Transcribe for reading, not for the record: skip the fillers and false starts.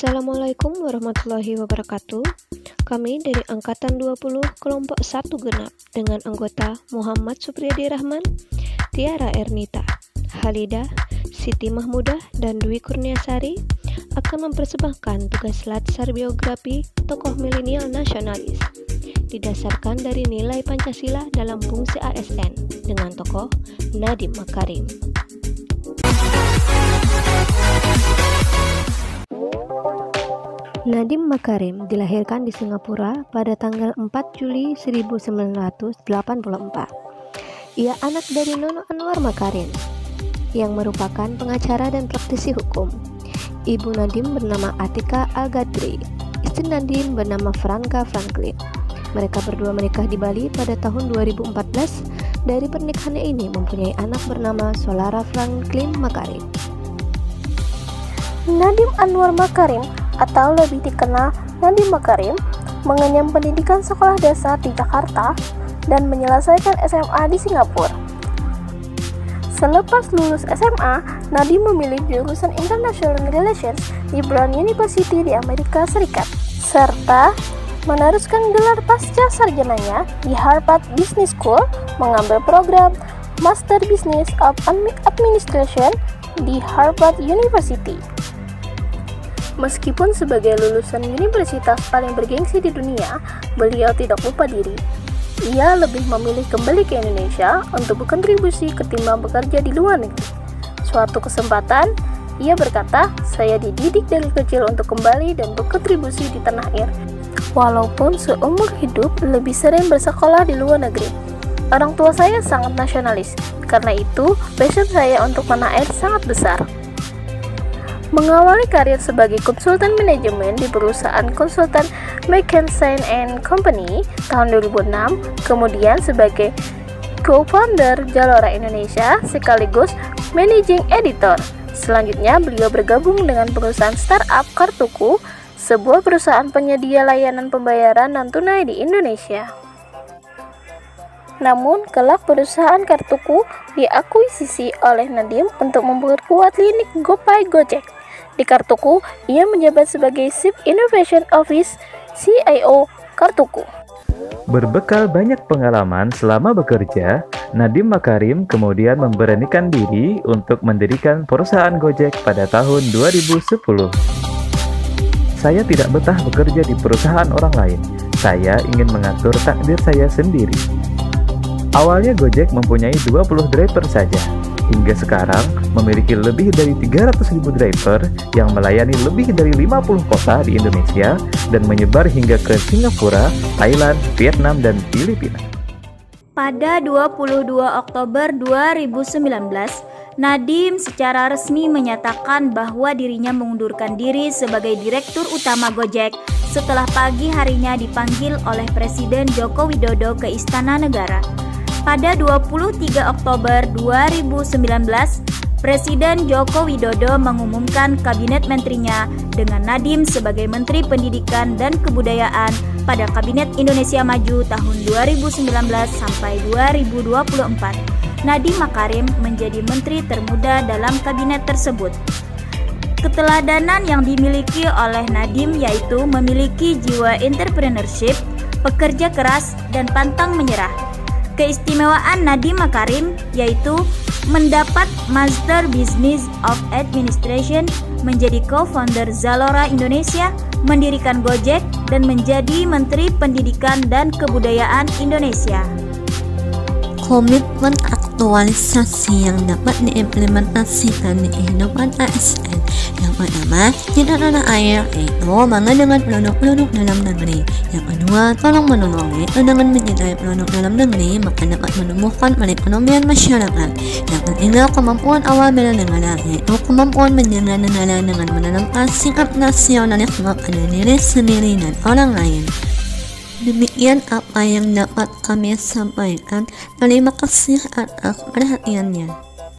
Assalamualaikum warahmatullahi wabarakatuh. Kami dari Angkatan 20 Kelompok 1 Genap dengan anggota Muhammad Supriyadi Rahman, Tiara Ernita, Halidah, Siti Mahmudah, dan Dwi Kurniasari akan mempersembahkan tugas latsar biografi tokoh milenial nasionalis didasarkan dari nilai Pancasila dalam fungsi ASN dengan tokoh Nadiem Makarim. Nadiem Makarim dilahirkan di Singapura pada tanggal 4 Juli 1984. Ia anak dari Nono Anwar Makarim yang merupakan pengacara dan praktisi hukum. Ibu Nadiem bernama Atika Al-Gadri, istri Nadiem bernama Franka Franklin. Mereka berdua menikah di Bali pada tahun 2014. Dari pernikahannya ini mempunyai anak bernama Solara Franklin Makarim. Nadiem Anwar Makarim atau lebih dikenal Nadiem Makarim mengenyam pendidikan sekolah dasar di Jakarta dan menyelesaikan SMA di Singapura. Selepas lulus SMA, Nadiem memilih jurusan International Relations di Brown University di Amerika Serikat, serta meneruskan gelar pasca sarjananya di Harvard Business School, mengambil program Master Business of Administration di Harvard University. Meskipun sebagai lulusan universitas paling bergengsi di dunia, beliau tidak lupa diri. Ia lebih memilih kembali ke Indonesia untuk berkontribusi ketimbang bekerja di luar negeri. Suatu kesempatan, ia berkata, "Saya dididik dari kecil untuk kembali dan berkontribusi di tanah air. Walaupun seumur hidup lebih sering bersekolah di luar negeri. Orang tua saya sangat nasionalis, karena itu passion saya untuk tanah air sangat besar." Mengawali karir sebagai konsultan manajemen di perusahaan konsultan McKinsey & Company tahun 2006, kemudian sebagai co-founder Zalora Indonesia sekaligus managing editor. Selanjutnya beliau bergabung dengan perusahaan startup Kartuku, sebuah perusahaan penyedia layanan pembayaran non-tunai di Indonesia. Namun, kelak perusahaan Kartuku diakuisisi oleh Nadiem untuk memperkuat lini GoPay Gojek. Di Kartuku, ia menjabat sebagai Chief Innovation Office CIO Kartuku. Berbekal banyak pengalaman selama bekerja, Nadiem Makarim kemudian memberanikan diri untuk mendirikan perusahaan Gojek pada tahun 2010. "Saya tidak betah bekerja di perusahaan orang lain. Saya ingin mengatur takdir saya sendiri." Awalnya Gojek mempunyai 20 driver saja. Hingga sekarang memiliki lebih dari 300.000 driver yang melayani lebih dari 50 kota di Indonesia dan menyebar hingga ke Singapura, Thailand, Vietnam, dan Filipina. Pada 22 Oktober 2019, Nadiem secara resmi menyatakan bahwa dirinya mengundurkan diri sebagai Direktur Utama Gojek setelah pagi harinya dipanggil oleh Presiden Joko Widodo ke Istana Negara. Pada 23 Oktober 2019, Presiden Joko Widodo mengumumkan kabinet menterinya dengan Nadiem sebagai Menteri Pendidikan dan Kebudayaan pada Kabinet Indonesia Maju tahun 2019 sampai 2024. Nadiem Makarim menjadi menteri termuda dalam kabinet tersebut. Keteladanan yang dimiliki oleh Nadiem yaitu memiliki jiwa entrepreneurship, pekerja keras, dan pantang menyerah. Keistimewaan Nadiem Makarim yaitu mendapat Master Business of Administration, menjadi co-founder Zalora Indonesia, mendirikan Gojek, dan menjadi Menteri Pendidikan dan Kebudayaan Indonesia. Komitmen aktualisasi yang dapat diimplementasikan di kehidupan ASN. Yang pertama, cinta tanah air, yaitu bangga dengan produk-produk dalam negeri. Yang kedua, tolong menolong, yaitu dengan mencintai produk dalam negeri, maka dapat menumbuhkan perekonomian masyarakat. Yang ketiga, kemampuan awal bela negara, yaitu kemampuan menjaga negara dengan menanamkan sikap nasionalisme pada diri sendiri dan orang lain. Demikian apa yang dapat kami sampaikan. Terima kasih atas perhatiannya.